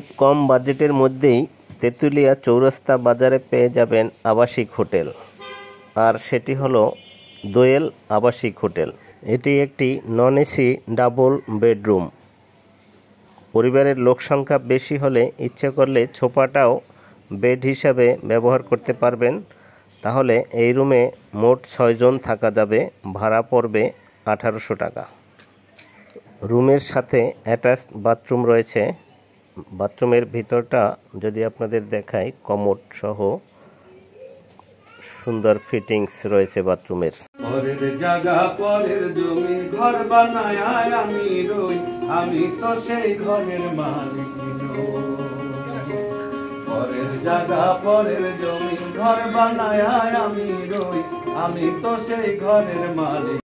খুব কম বাজেটের মধ্যেই তেঁতুলিয়া চৌরাস্তা বাজারে পেয়ে যাবেন আবাসিক হোটেল, আর সেটি হলো দোয়েল আবাসিক হোটেল। এটি একটি নন এসি ডাবল বেডরুম। পরিবারের লোক সংখ্যা বেশি হলে ইচ্ছে করলে ছোপাটাও বেড হিসাবে ব্যবহার করতে পারবেন। তাহলে এই রুমে মোট 6 জন থাকা যাবে। ভাড়া পড়বে 1800 টাকা। রুমের সাথে অ্যাটাচড বাথরুম রয়েছে। বাথরুমের ভিতরটা যদি আপনাদের দেখাই, কমোড সহ সুন্দর ফিটিংস রয়েছে বাথরুমের। পরের জায়গা পরের জমি ঘর বানায় আমি রই, আমি তো সেই ঘরের মালিক নই। পরের জায়গা পরের জমি ঘর বানায় আমি রই, আমি তো সেই ঘরের মালিক।